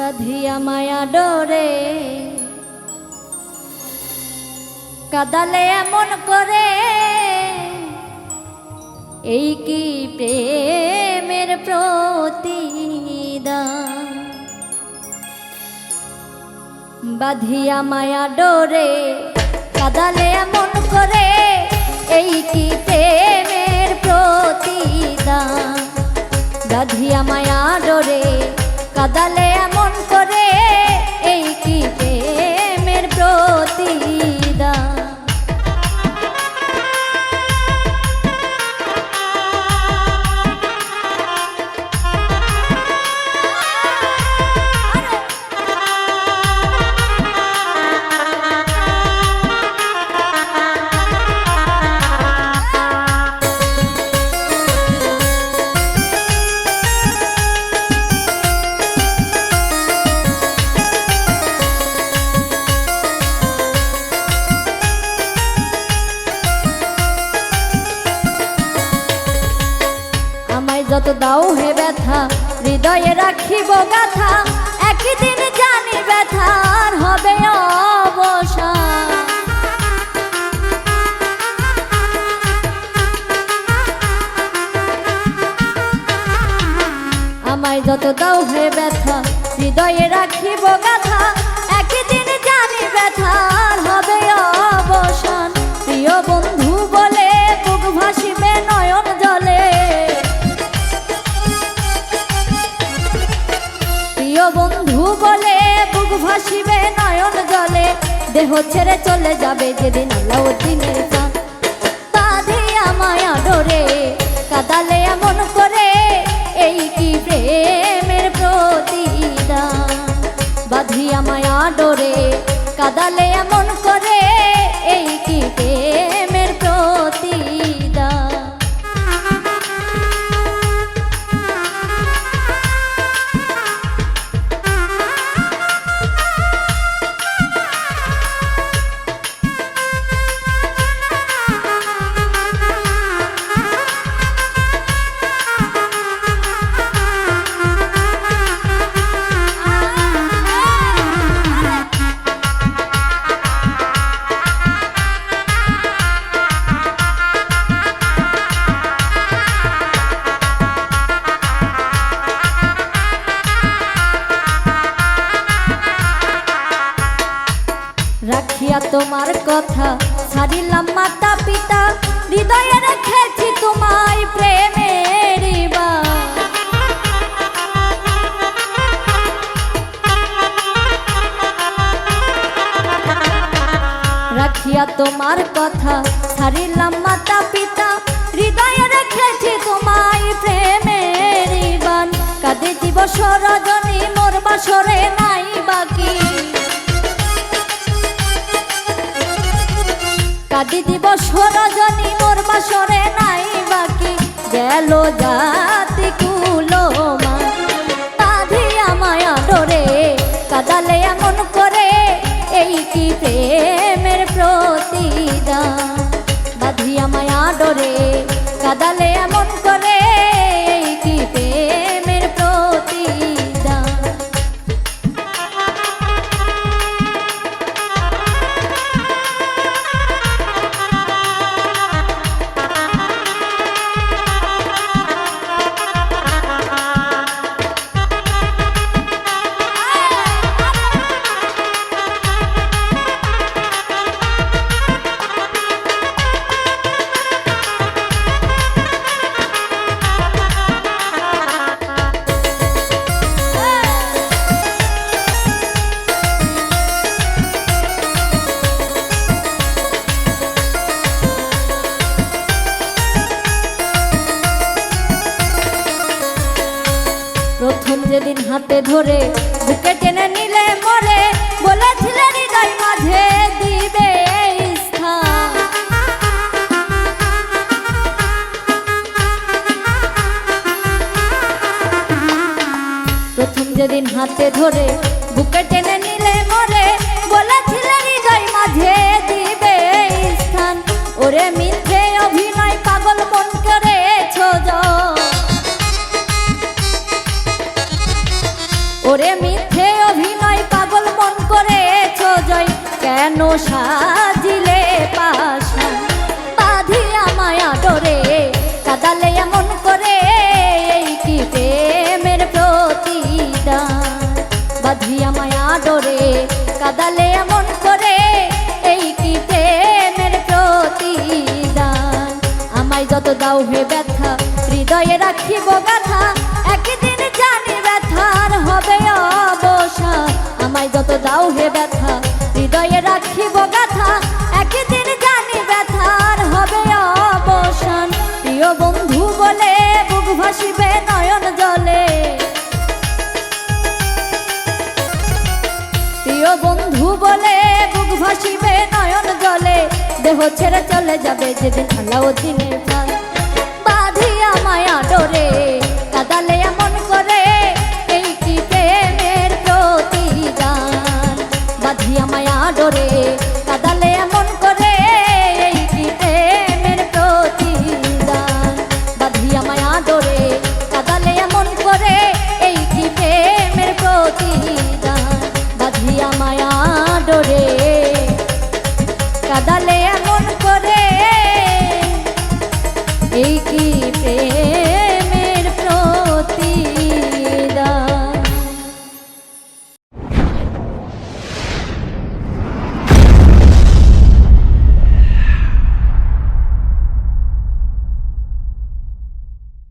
বাঁধিয়া মায়া ডোরে কাদালে এমন করে, এই কি প্রেমের প্রতিদান। বাঁধিয়া মায়া ডোরে কাদালে এমন করে, এই কি প্রেমের প্রতিদান। বাঁধিয়া মায়া ডোরে কাদালে এমন করে, এই কি প্রেমের প্রতিদান। যত দাও হে ব্যথা হৃদয়ে রাখিব গাথা, একদিন জানি ব্যথার হবে অবসান। আমায় যত দাও হে ব্যথা হৃদয়ে রাখিব গাথা, একদিন জানি ব্যথার হবে অবসান। প্রিয় বন্ধু বলে বুক ভাসিবে নয়ন জলে, প্রিয় বন্ধু বলে বুক ভাসিবে নয়ন জলে। দেহ ছেড়ে চলে যাবে যেদিন আলাউদ্দিনের চাঁদ। বাঁধিয়া মায়া ডোরে কাদালে এমন করে, এই কি প্রেমের প্রতিদান। বাঁধিয়া মায়া ডোরে কাদালে এমন করে, এই কি প্রেমের প্রতিদান। রাখিয়া তোমার কথা ছাড়িলাম মাতা পিতা, হৃদয়ে রেখেছি তোমায় প্রেমের বাণ। রাখিয়া তোমার কথা ছাড়িলাম মাতা পিতা, হৃদয়ে রেখেছি তোমায় প্রেমের বাণ। কাঁদে দিবস রজনী মোর বাসরে নাই বাকি, কাঁদি দিবস রজনী মোর বাসরে নাই বাকি। গেল জাতি কুলমা বাঁধিয়া মায়া ডোরে কাদালে এমন করে, এই কি প্রেমের প্রতিদান। বাঁধিয়া মায়া ডোরে কাদালে এমন করে, এই কি প্রেমের প্রতিদান। প্রথম যেদিন হাতে ধরে বুকে টেনে নিলে মরে, বলেছিলে হৃদয় মাঝে দিবে স্থান। প্রথম যেদিন হাতে ধরে বুকে টেনে নিলে মরে, বলেছিলে হৃদয় মাঝে দিবে স্থান। ওরে মিথ্যে অভিনয় পাগল মন করেছ জয়, ওরে মিথ্যে কেন সাজিলে পাশান বাঁধিয়া মায়া ডোরে কাদালে এমন করে এই কি প্রেমের প্রতিদান বাঁধিয়া মায়া ডোরে কাদালে এমন করে এই কি প্রেমের প্রতিদান আমায় যত দাও হে ব্যথা হৃদয়ে রাখিব গাথা একদিন জানি ব্যথার হবে অবসান আমায় যত দাও হে ব্যথা হৃদয়ে রাখিব গাথা একদিন জানি ব্যথার হবে অবসান প্রিয় বন্ধু বলে বুক ভাসিবে নয়ন জলে প্রিয় বন্ধু বলে বুক ভাসিবে নয়ন জলে দেহ ছেড়ে চলে যাবে যেদিন আলাউদ্দিনের ফাঁদ